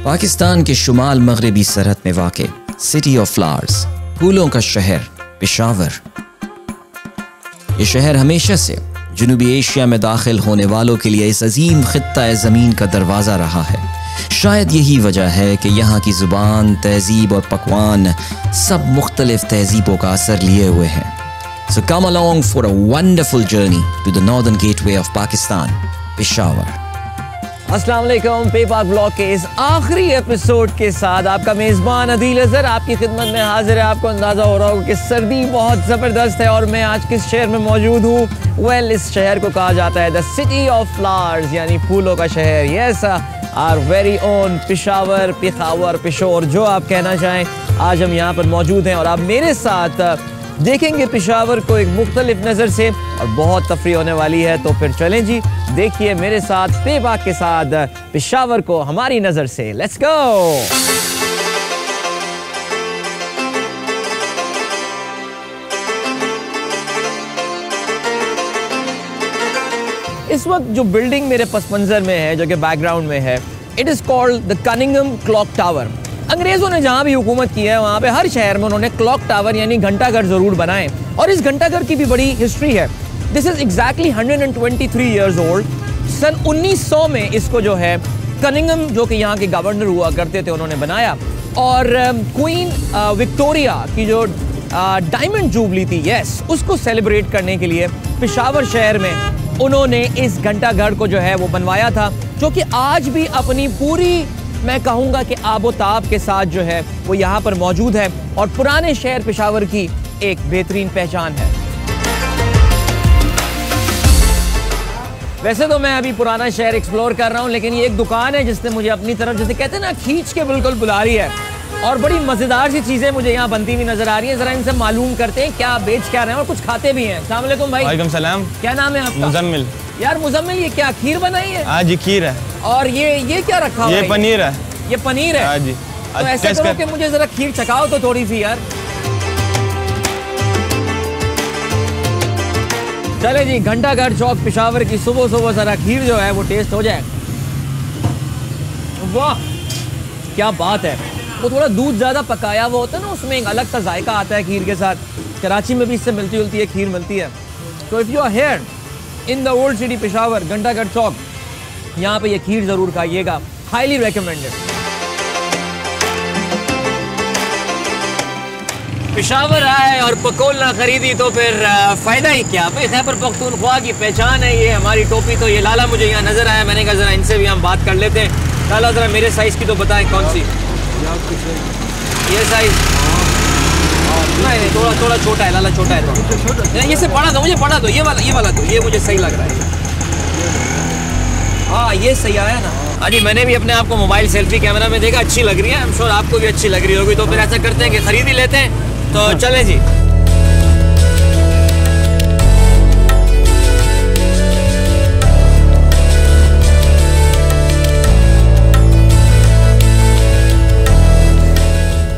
पाकिस्तान के शुमाल मगरबी सरहद में वाक़े सिटी ऑफ फ्लावर्स, फूलों का शहर पेशावर। ये शहर हमेशा से जनूबी एशिया में दाखिल होने वालों के लिए इस अजीम खित्ता ज़मीन का दरवाज़ा रहा है। शायद यही वजह है कि यहाँ की ज़ुबान, तहज़ीब और पकवान सब मुख्तलिफ तहज़ीबों का असर लिए हुए हैं। So come along for a wonderful journey to the northern gateway of Pakistan, Peshawar. अस्सलाम वालेकुम। पेपाक ब्लॉग के इस आखिरी एपिसोड के साथ आपका मेज़बान अदील अज़हर आपकी खिदमत में हाजिर है। आपको अंदाज़ा हो रहा होगा कि सर्दी बहुत ज़बरदस्त है और मैं आज किस शहर में मौजूद हूँ। वेल, इस शहर को कहा जाता है द सिटी ऑफ फ्लावर्स, यानी फूलों का शहर। Yes, our very own Peshawar, Pekhawar, Peshore, जो आप कहना चाहें। आज हम यहाँ पर मौजूद हैं और आप मेरे साथ देखेंगे पेशावर को एक मुख्तलिफ नज़र से और बहुत तफरी होने वाली है। तो फिर चलें जी, देखिए मेरे साथ पेपाक के साथ पेशावर को हमारी नज़र से। Let's go. इस वक्त जो बिल्डिंग मेरे पस मंजर में है, जो कि बैकग्राउंड में है, it is called the Cunningham clock tower. अंग्रेज़ों ने जहाँ भी हुकूमत की है वहाँ पे हर शहर में उन्होंने क्लॉक टावर यानी घंटाघर ज़रूर बनाए और इस घंटाघर की भी बड़ी हिस्ट्री है। This is exactly 123 years old. सन 1900 में इसको जो है कनिंघम, जो कि यहाँ के गवर्नर हुआ करते थे, उन्होंने बनाया। और क्वीन विक्टोरिया की जो डायमंड जुबली थी, यस, उसको सेलिब्रेट करने के लिए पेशावर शहर में उन्होंने इस घंटाघर को जो है वो बनवाया था, जो कि आज भी अपनी पूरी, मैं कहूँगा कि आबोताब के साथ जो है वो यहाँ पर मौजूद है और पुराने शहर पेशावर की एक बेहतरीन पहचान है। वैसे तो मैं अभी पुराना शहर एक्सप्लोर कर रहा हूँ, लेकिन ये एक दुकान है जिसने मुझे अपनी तरफ, जैसे कहते हैं ना, खींच के बिल्कुल बुला रही है और बड़ी मज़ेदार सी चीज़ें मुझे यहाँ बनती हुई नजर आ रही हैं। ज़रा इनसे मालूम करते हैं क्या बेच क्या रहे हैं और कुछ खाते भी हैं। अस्सलाम वालेकुम भाई। वालेकुम सलाम। क्या नाम है आपका? मुजम्मिल। यार मुजम्मिल, ये क्या खीर बनाई है? हाँ जी, खीर है। और ये क्या रखा हुआ है? ये पनीर है। ये पनीर है? हाँ जी। तो ऐसा करो कि मुझे जरा खीर चखाओ तो थोड़ी सी यार। चले जी, घंटाघर चौक पेशावर की सुबह सुबह जरा खीर जो है वो टेस्ट हो जाए। वाह क्या बात है। वो थोड़ा दूध ज़्यादा पकाया हुआ होता है ना, उसमें एक अलग सा जायका आता है खीर के साथ। कराची में भी इससे मिलती जुलती है खीर मिलती है। तो if you are here in the old city Peshawar, Ghantaghar Chowk, यहाँ पे ये खीर ज़रूर खाइएगा। Highly recommended. पेशावर आए और पकोल ना खरीदी तो फिर फ़ायदा ही क्या। खैबर पख्तूनख्वा की पहचान है ये हमारी टोपी। तो ये लाला मुझे यहाँ नज़र आया, मैंने कहा ज़रा इनसे भी हम बात कर लेते हैं। लाला ज़रा मेरे साइज़ की तो बताएं कौन सी? ये साइज़ नहीं, थोड़ा छोटा है लाला, छोटा है तो ये से पढ़ा दो, मुझे पढ़ा दो, ये वाला दो, ये मुझे सही लग रहा है। हाँ ये सही आया ना। हाँ जी, मैंने भी अपने आप को मोबाइल सेल्फी कैमरा में देखा, अच्छी लग रही है। आई एम श्योर आपको भी अच्छी लग रही होगी। तो फिर ऐसा करते हैं कि खरीद ही लेते हैं। तो चलें जी।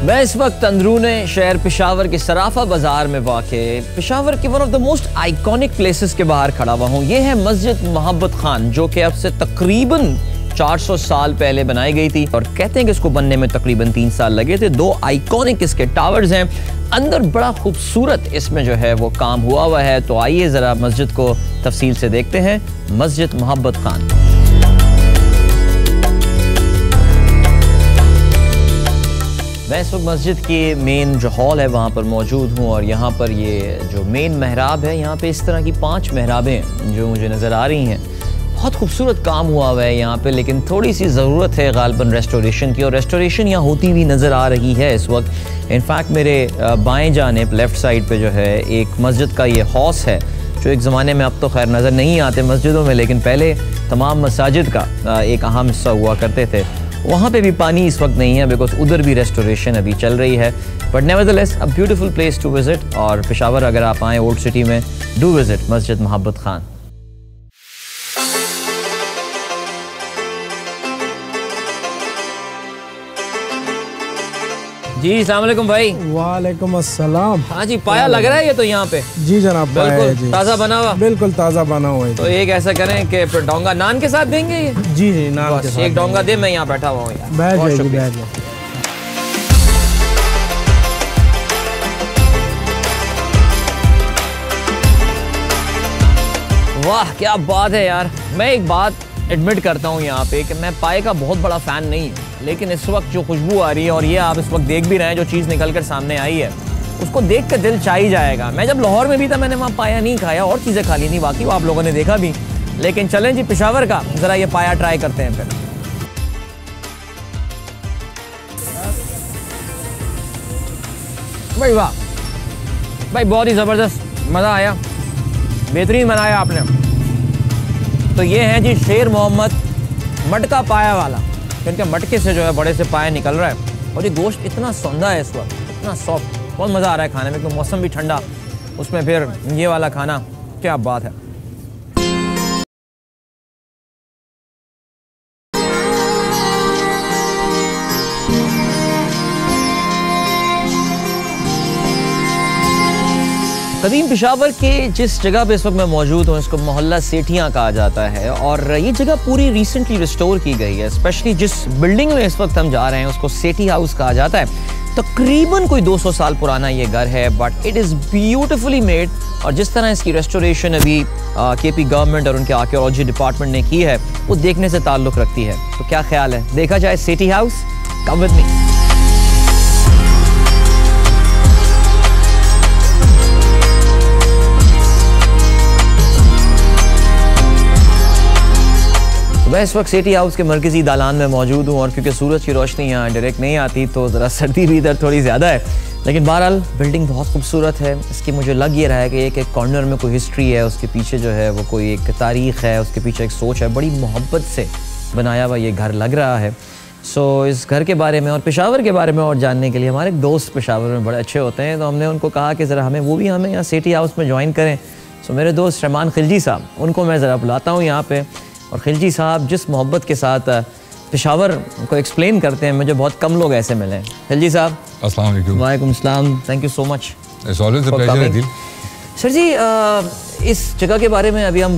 मैं इस वक्त अंदरूने शहर पेशावर के सराफा बाजार में वाक़े पेशावर के one of the most iconic places के बाहर खड़ा हुआ हूँ। ये है मस्जिद मोहब्बत खान, जो कि अब से तकरीबन 400 साल पहले बनाई गई थी और कहते हैं कि इसको बनने में तकरीबन 3 साल लगे थे। 2 आइकॉनिक इसके टावर्स हैं, अंदर बड़ा खूबसूरत इसमें जो है वो काम हुआ है। तो आइए ज़रा मस्जिद को तफसील से देखते हैं। मस्जिद मोहब्बत खान। मैं इस वक्त मस्जिद के मेन जो हॉल है वहाँ पर मौजूद हूँ और यहाँ पर ये जो मेन महराब है, यहाँ पे इस तरह की 5 महराबें जो मुझे नज़र आ रही हैं। बहुत खूबसूरत काम हुआ है यहाँ पे, लेकिन थोड़ी सी ज़रूरत है गालिबन रेस्टोरेशन की, और रेस्टोरेशन यहाँ होती हुई नज़र आ रही है इस वक्त। इनफैक्ट मेरे बाएं जानिब लेफ़्ट साइड पे जो है एक मस्जिद का ये हौस है, जो एक ज़माने में अब तो खैर नज़र नहीं आते मस्जिदों में, लेकिन पहले तमाम मसाजिद का एक अहम हिस्सा हुआ करते थे। वहाँ पे भी पानी इस वक्त नहीं है बिकॉज उधर भी रेस्टोरेशन अभी चल रही है। But nevertheless a beautiful place to visit. और पेशावर अगर आप आएँ ओल्ड सिटी में, डू विज़िट मस्जिद मोहब्बत खान। जी अस्सलाम वालेकुम भाई। वालेकुम अस्सलाम। हाँ जी, पाया लग रहा है ये तो यहाँ पे। जी जनाब, बिल्कुल ताज़ा बना हुआ। बिल्कुल ताज़ा बना हुआ है। तो एक ऐसा करें कि फिर डोंगा नान के साथ देंगे ये? जी जी, नान के साथ। एक डोंगा दे, मैं यहाँ बैठा हुआ हूँ। बैठ जाइए, बैठ जाइए। वाह क्या बात है यार। मैं एक बात एडमिट करता हूँ यहाँ पे कि मैं पाए का बहुत बड़ा फ़ैन नहीं हूँ, लेकिन इस वक्त जो खुशबू आ रही है और ये आप इस वक्त देख भी रहे हैं, जो चीज़ निकल कर सामने आई है, उसको देख कर दिल चाह ही जाएगा। मैं जब लाहौर में भी था, मैंने वहाँ पाया नहीं खाया, और चीज़ें खा ली थी बाकी, वो आप लोगों ने देखा भी। लेकिन चलें जी, पेशावर का ज़रा ये पाया ट्राई करते हैं फिर। भाई वाह भाई, बहुत ही ज़बरदस्त, मज़ा आया, बेहतरीन बनाया आपने। तो ये है जी शेर मोहम्मद मटका पाया वाला, क्योंकि मटके से जो है बड़े से पाया निकल रहा है, और ये गोश्त इतना सौंदा है इस वक्त, इतना सॉफ्ट, बहुत मज़ा आ रहा है खाने में। तो मौसम भी ठंडा, उसमें फिर ये वाला खाना, क्या बात है। कदीम पेशावर के जिस जगह पे इस वक्त मैं मौजूद हूँ, इसको मोहल्ला सेठियाँ कहा जाता है, और ये जगह पूरी रिसेंटली रिस्टोर की गई है। स्पेशली जिस बिल्डिंग में इस वक्त हम जा रहे हैं उसको सेठी हाउस कहा जाता है। तकरीबन कोई 200 साल पुराना ये घर है, but it is beautifully made. और जिस तरह इसकी रेस्टोरेशन अभी केपी गवर्नमेंट और उनके आर्कियोलॉजी डिपार्टमेंट ने की है, वो देखने से ताल्लुक़ रखती है। तो क्या ख्याल है, देखा जाए सेठी हाउस? Come with me. मैं इस वक्त सेठी हाउस के मरकज़ी दालान में मौजूद हूँ, और क्योंकि सूरज की रोशनी यहाँ डायरेक्ट नहीं आती तो ज़रा सर्दी भी इधर थोड़ी ज़्यादा है। लेकिन बहरहाल बिल्डिंग बहुत खूबसूरत है। इसकी मुझे लग ये रहा है कि एक एक कॉर्नर में कोई हिस्ट्री है, उसके पीछे जो है वो कोई एक तारीख़ है, उसके पीछे एक सोच है। बड़ी मोहब्बत से बनाया हुआ ये घर लग रहा है। सो इस घर के बारे में और पेशावर के बारे में और जानने के लिए हमारे दोस्त पेशावर में बड़े अच्छे होते हैं, तो हमने उनको कहा कि ज़रा हमें यहाँ सेठी हाउस में ज्वाइन करें। सो मेरे दोस्त शहमान खिलजी साहब, उनको मैं ज़रा बुलाता हूँ यहाँ पे। और खिलजी साहब जिस मोहब्बत के साथ पेशावर को एक्सप्लेन करते हैं, मुझे बहुत कम लोग ऐसे मिले हैं। खिलजी साहब अस्सलाम वालेकुम। वालेकुम अस्सलाम, thank you so much. It's always a pleasure Adeel. Sir ji, इस जगह के बारे में अभी हम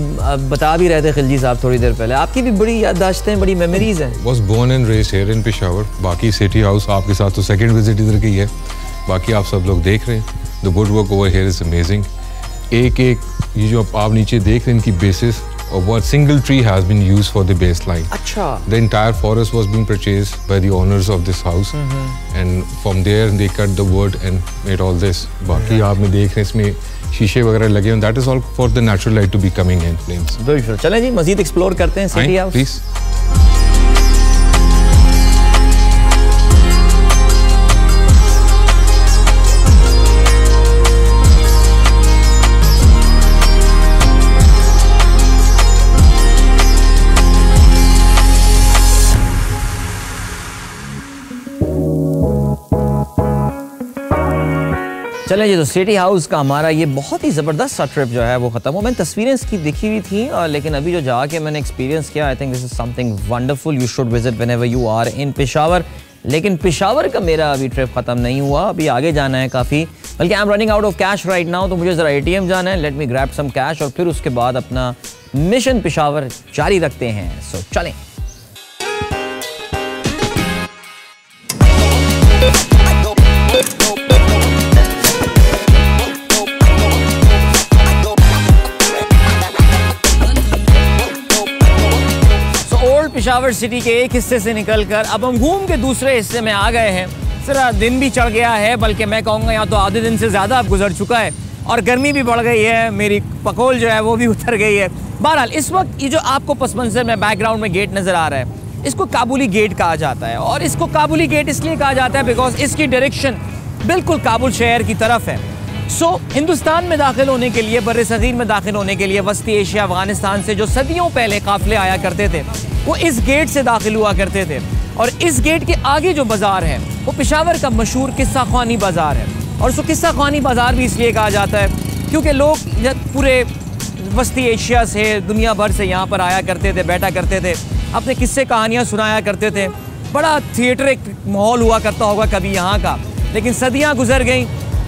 बता भी रहे थे खिलजी साहब थोड़ी देर पहले, आपकी भी बड़ी याददाश्तें, बड़ी मेमोरीज हैं। Was born and raised here in Peshawar. बाकी सिटी हाउस आपके साथ तो सेकंड विजिट इधर की है, बाकी आप सब लोग देख रहे हैं। The good work over here is amazing. एक ये जो आप नीचे देख रहे हैं, इनकी basis of what single tree has been used for the baseline. Achha. The entire forest was being purchased by the owners of this house, and from there they cut the wood and made all this. बाकी आपने देख रहे हैं इसमें शीशे वगैरह लगे हैं. That is all for the natural light to be coming in. Please. बिल्कुल, चलें जी मज़ीद एक्सप्लोर करते हैं सिटी हाउस। Please. चलें जी, तो सिटी हाउस का हमारा ये बहुत ही ज़बरदस्त सा ट्रिप जो है वो ख़त्म हो। मैंने तस्वीरें इसकी देखी हुई थी, लेकिन अभी जो जाके मैंने एक्सपीरियंस किया, I think this is something wonderful. You should visit whenever you are in Peshawar. लेकिन पेशावर का मेरा अभी ट्रिप ख़त्म नहीं हुआ, अभी आगे जाना है काफ़ी, बल्कि I am running out of cash right now. तो मुझे ज़रा ATM जाना है, let me grab some cash, और फिर उसके बाद अपना मिशन पेशावर जारी रखते हैं। सो चलें। पेशावर सिटी के एक हिस्से से निकलकर अब हम घूम के दूसरे हिस्से में आ गए हैं। जरा दिन भी चढ़ गया है, बल्कि मैं कहूँगा यहाँ तो आधे दिन से ज़्यादा अब गुजर चुका है, और गर्मी भी बढ़ गई है, मेरी पकोल जो है वो भी उतर गई है। बहरहाल इस वक्त ये जो आपको पस मंज़र में बैकग्राउंड में गेट नज़र आ रहा है, इसको काबुली गेट कहा जाता है। और इसको काबुली गेट इसलिए कहा जाता है बिकॉज इसकी डायरेक्शन बिल्कुल काबुल शहर की तरफ है। हिंदुस्तान में दाखिल होने के लिए, बर्र-ए-सग़ीर में दाखिल होने के लिए वस्ती एशिया अफ़गानिस्तान से जो सदियों पहले काफ़िले आया करते थे, वो इस गेट से दाखिल हुआ करते थे। और इस गेट के आगे जो बाज़ार है वो पेशावर का मशहूर किस्सा ख़्वानी बाज़ार है। और उसको किस्सा ख़्वानी बाज़ार भी इसलिए कहा जाता है क्योंकि लोग पूरे वस्ती एशिया से, दुनिया भर से यहाँ पर आया करते थे, बैठा करते थे, अपने किस्से कहानियाँ सुनाया करते थे। बड़ा थिएटर एक माहौल हुआ करता होगा कभी यहाँ का। लेकिन सदियां गुजर गईं,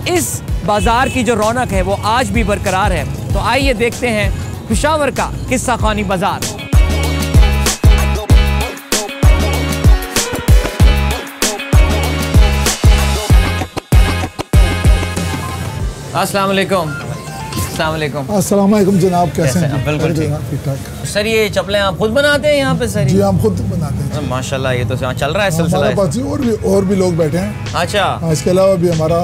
इस बाजार की जो रौनक है वो आज भी बरकरार है। तो आइए देखते हैं पेशावर का किस्सा खानी बाजार। अस्सलाम वालेकुम। अस्सलाम वालेकुम। अस्सलाम वालेकुम जनाब, कैसे हैं? बिल्कुल ठीक। ठीक ठाक। सर ये चप्पलें आप खुद बनाते हैं यहाँ पे सर? जी हम खुद बनाते हैं। माशाल्लाह, ये तो यहाँ चल रहा है सिलसिला। हमारे पास और भी लोग बैठे हैं। अच्छा, इसके अलावा भी हमारा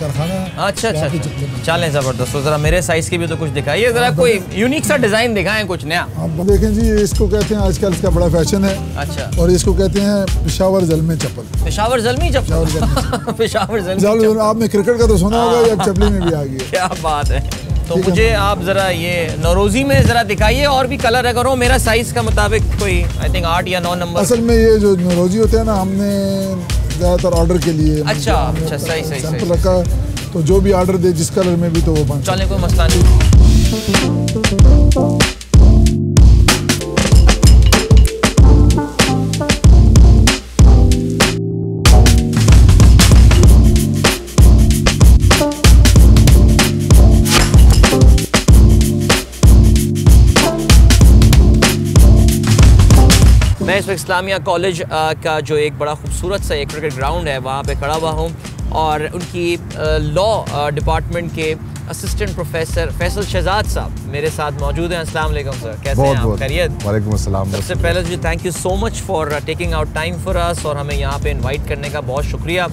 कारखाना है। अच्छा अच्छा अच्छा, चलें ज़बरदस्त। तो ज़रा मेरे साइज़ की भी तो कुछ दिखाइए, ज़रा कोई यूनिक सा डिज़ाइन दिखाएं, कुछ नया। आप देखें जी, इसको कहते हैं आजकल इसका बड़ा फैशन है। अच्छा, और इसको कहते हैं पेशावर ज़ल्मी चप्पल। पेशावर ज़ल्मी चप्पल। पेशावर ज़ल्मी। आपने क्रिकेट का तो सुना होगा, ये चप्पली में भी आ गई है। क्या बात है। तो मुझे आप ज़रा ये नौरोज़ी में ज़रा दिखाइए, और भी कलर अगर हो मेरा साइज़ का मुताबिक, कोई आई थिंक 8 या 9 नंबर। असल में ये जो नौरोज़ी होते हैं ना, हमने ज़्यादातर ऑर्डर के लिए अच्छा अच्छा, सही सही सैंपल रखा है, तो जो भी ऑर्डर दे जिस कलर में भी तो वो बन। चलें, कोई मसला नहीं। मैं इस वक्त इस्लामिया कॉलेज का जो एक बड़ा खूबसूरत सा एक क्रिकेट ग्राउंड है वहाँ पे खड़ा हुआ हूँ, और उनकी लॉ डिपार्टमेंट के असिस्टेंट प्रोफेसर फैसल शहजाद साहब मेरे साथ मौजूद हैं। अस्सलाम वालेकुम सर, कैसे हैं आप? खैरियत? वालेकुम अस्सलाम। सबसे पहले जी thank you so much for taking out time for us, और हमें यहाँ पे इनवाइट करने का बहुत शुक्रिया।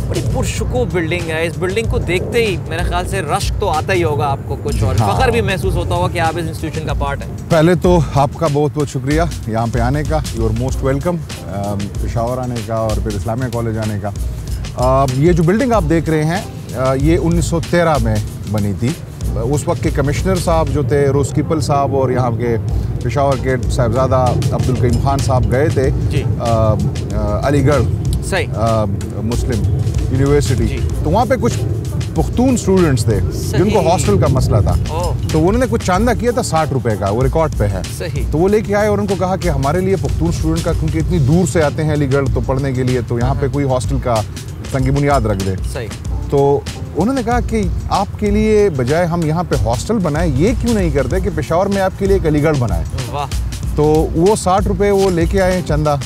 बड़ी पुरशुकूब बिल्डिंग है। इस बिल्डिंग को देखते ही मेरे ख्याल से रश्क तो आता ही होगा आपको कुछ, और फख्र भी महसूस होता होगा कि आप इस इंस्टीट्यूशन का पार्ट हैं। पहले तो आपका बहुत बहुत शुक्रिया यहाँ पे आने का। You are most welcome Peshawar आने का और फिर इस्लामिया कॉलेज आने का। ये जो बिल्डिंग आप देख रहे हैं ये 1913 में बनी थी। उस वक्त के कमिश्नर साहब जो थे रोस्किपल साहब, और यहाँ के पेशावर के साहिबजादा अब्दुल करीम खान साहब गए थे अलीगढ़ सही मुस्लिम यूनिवर्सिटी। तो वहाँ पे कुछ पुख्तून स्टूडेंट्स थे जिनको हॉस्टल का मसला था, तो उन्होंने कुछ चांदा किया था 60 रुपए का, वो रिकॉर्ड पे है। सही। तो वो लेके आए और उनको कहा कि हमारे लिए पुख्तून स्टूडेंट का, क्योंकि इतनी दूर से आते हैं अलीगढ़ तो पढ़ने के लिए, तो यहाँ पे कोई हॉस्टल का तंगी बुनियाद रख दे। सही। तो उन्होंने कहा कि आपके लिए बजाय हम यहाँ पे हॉस्टल बनाए, ये क्यों नहीं करते कि पेशावर में आपके लिए एक अलीगढ़ बनाए। वाह। तो वो 60 रुपये वो लेके आए चंदा।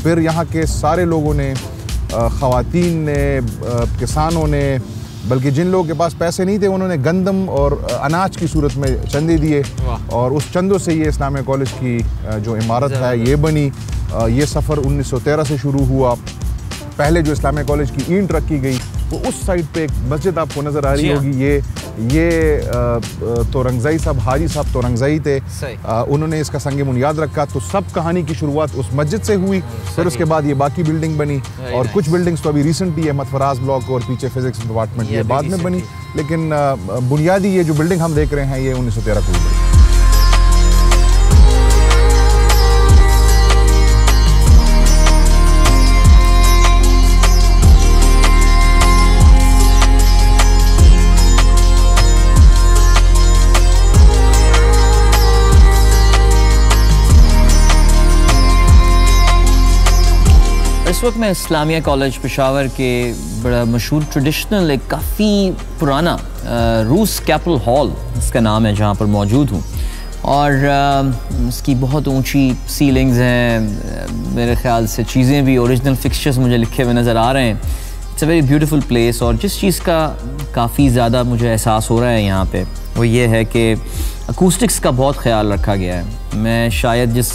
फिर यहाँ के सारे लोगों ने, ख़वातीन ने, किसानों ने, बल्कि जिन लोगों के पास पैसे नहीं थे उन्होंने गंदम और अनाज की सूरत में चंदे दिए, और उस चंदों से ये इस्लामिया कॉलेज की जो इमारत है ये बनी। ये सफ़र 1913 से शुरू हुआ। पहले जो इस्लामिया कॉलेज की ईंट रखी गई वो उस साइड पे एक मस्जिद आपको नज़र आ रही होगी। ये तोरंगज़ई साहब, हाजी साहब तोरंगज़ई थे, उन्होंने इसका संग बुनियाद रखा। तो सब कहानी की शुरुआत उस मस्जिद से हुई। फिर उसके बाद ये बाकी बिल्डिंग बनी, और कुछ बिल्डिंग्स तो अभी रिसेंटली है, मथफराज ब्लॉक और पीछे फिजिक्स डिपार्टमेंट, ये बाद में बनी। लेकिन बुनियादी ये जो बिल्डिंग हम देख रहे हैं ये 1913 को बनी। इस वक्त मैं इस्लामिया कॉलेज पेशावर के बड़ा मशहूर ट्रेडिशनल एक काफ़ी पुराना रूस कैपिटल हॉल इसका नाम है, जहाँ पर मौजूद हूँ। और इसकी बहुत ऊंची सीलिंग्स हैं, मेरे ख्याल से चीज़ें भी ओरिजिनल फिक्सचर्स मुझे लिखे हुए नज़र आ रहे हैं। It's a very beautiful place. और जिस चीज़ का काफ़ी ज़्यादा मुझे एहसास हो रहा है यहाँ पे वो ये है कि अकूस्टिक्स का बहुत ख्याल रखा गया है। मैं शायद जिस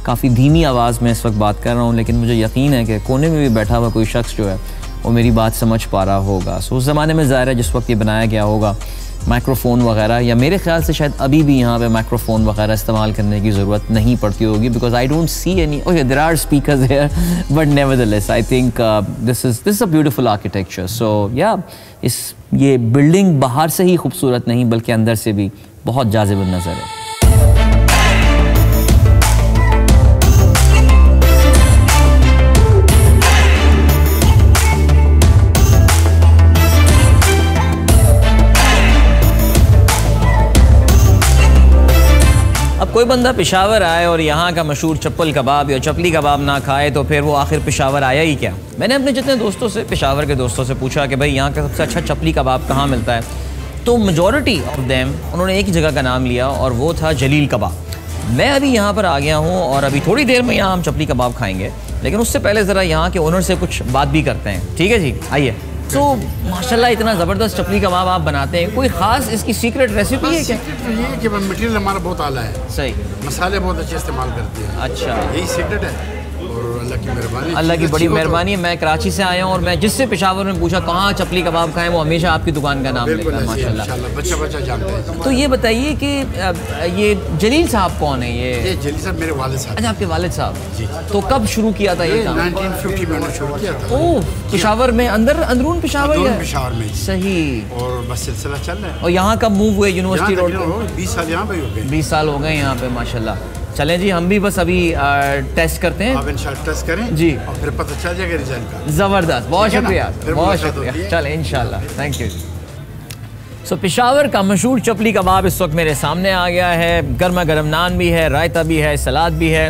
काफ़ी धीमी आवाज़ में इस वक्त बात कर रहा हूँ, लेकिन मुझे यकीन है कि कोने में भी बैठा हुआ कोई शख्स जो है वो मेरी बात समझ पा रहा होगा। सो उस ज़माने में ज़ाहिर है जिस वक्त ये बनाया गया होगा माइक्रोफ़ोन वगैरह, या मेरे ख्याल से शायद अभी भी यहाँ पे माइक्रोफ़ोन वगैरह इस्तेमाल करने की ज़रूरत नहीं पड़ती होगी, because I don't see any, okay there are speakers here but nevertheless I think this is a beautiful architecture. So yeah ये बिल्डिंग बाहर से ही खूबसूरत नहीं बल्कि अंदर से भी बहुत जाज़िब नज़र है। कोई बंदा पेशावर आए और यहाँ का मशहूर चप्पल कबाब या चपली कबाब ना खाए तो फिर वो आखिर पेशावर आया ही क्या। मैंने अपने जितने दोस्तों से, पेशावर के दोस्तों से पूछा कि भाई यहाँ का सबसे अच्छा चपली कबाब कहाँ मिलता है, तो मेजॉरिटी ऑफ देम उन्होंने एक ही जगह का नाम लिया और वो था जलील कबाब। मैं अभी यहाँ पर आ गया हूँ और अभी थोड़ी देर में यहाँ हम चपली कबाब खाएंगे, लेकिन उससे पहले ज़रा यहाँ के ओनर से कुछ बात भी करते हैं। ठीक है जी, आइए। तो माशाल्लाह इतना ज़बरदस्त चपली कबाब आप बनाते हैं, कोई ख़ास इसकी सीक्रेट रेसिपी है क्या? सीक्रेट तो ये है कि मटेरियल हमारा बहुत आला है, सही, मसाले बहुत अच्छे इस्तेमाल करते हैं। अच्छा, यही सीक्रेट है और अल्लाह की मेहरबानी, अल्लाह की बड़ी मेहरबानी है। मैं कराची से आया हूँ और मैं जिससे पेशावर में पूछा कहाँ चपली कबाब खाएं, वो हमेशा आपकी दुकान का नाम लेता है माशाल्लाह। बच्चा जानता है। तो ये बताइए कि ये जलील साहब कौन है? ये जलील साहब मेरे वालिद साहब। अच्छा, आपके वालिद साहब जी। तो कब शुरू किया था ये काम? 1950 में उन्होंने शुरू किया था। ओह, पेशावर में, अंदरून पेशावर है? पेशावर में। सही। और बस सिलसिला चल रहा है। और यहाँ कब मूव हुए? यूनिवर्सिटी रोड पे 20 साल यहाँ पे हो गए। 20 साल हो गए यहाँ पे माशाल्लाह। चलें जी, हम भी बस अभी टेस्ट करते हैं। आप इंशाल्लाह टेस्ट करें जी, और फिर पता चल जाएगा रिजल्ट का। ज़बरदस्त, बहुत शुक्रिया, बहुत शुक्रिया। चलें इंशाल्लाह, थैंक यू। सो पेशावर का मशहूर चपली कबाब इस वक्त मेरे सामने आ गया है। गर्मा गर्म नान भी है, रायता भी है, सलाद भी है,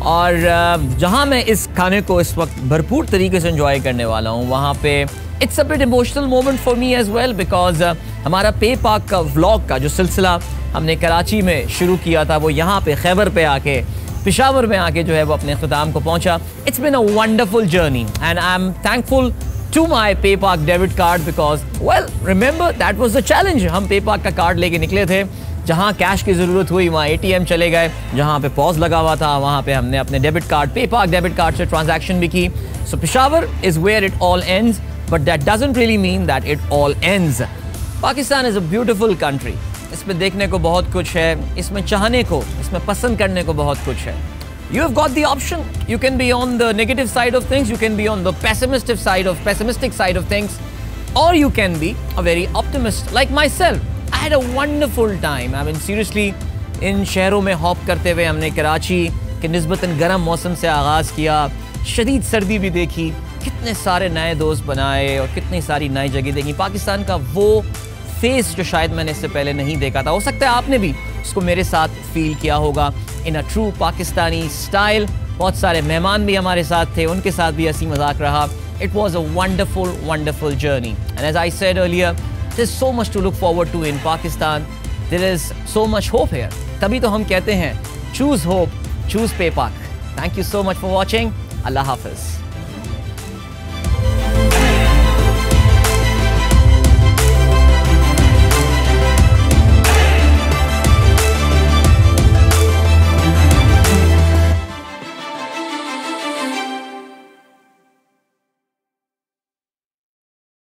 और जहाँ मैं इस खाने को इस वक्त भरपूर तरीके से एंजॉय करने वाला हूँ वहाँ पे it's a bit emotional moment for me as well, because हमारा पे पाक का व्लॉग का जो सिलसिला हमने कराची में शुरू किया था वो यहाँ पे खैबर पे आके, पेशावर में आके जो है वो अपने अख्ताम को पहुँचा। It's been a wonderful journey and I am thankful to my PayPak debit card because well remember that was the challenge. हम पे पाक का कार्ड लेके निकले थे, जहाँ कैश की ज़रूरत हुई वहाँ ATM चले गए, जहाँ पे पॉज लगा हुआ था वहाँ पे हमने अपने डेबिट कार्ड, पे पाक डेबिट कार्ड से ट्रांजैक्शन भी की। So Peshawar is where it all ends, but that doesn't really mean that it all ends. Pakistan is a beautiful country. इसमें देखने को बहुत कुछ है, इसमें चाहने को, इसमें पसंद करने को बहुत कुछ है। You have got the option. You can be on the negative side of things, you can be on the pessimistic side of things, or you can be a very optimist like myself. I had a wonderful time. I mean seriously, इन शहरों में hop करते हुए हमने कराची के निस्बतन गर्म मौसम से आगाज़ किया, शदीद सर्दी भी देखी, कितने सारे नए दोस्त बनाए और कितनी सारी नई जगह देखी। पाकिस्तान का वो फेस जो शायद मैंने इससे पहले नहीं देखा था, हो सकता है आपने भी उसको मेरे साथ फील किया होगा इन अ ट्रू पाकिस्तानी स्टाइल। बहुत सारे मेहमान भी हमारे साथ थे, उनके साथ भी हंसी मजाक रहा। It was a wonderful journey and as I said earlier, there is so much to look forward to in Pakistan, there is so much hope here. तभी तो हम कहते हैं चूज होप, चूज पे पाक। Thank you so much for watching. Allah Hafiz.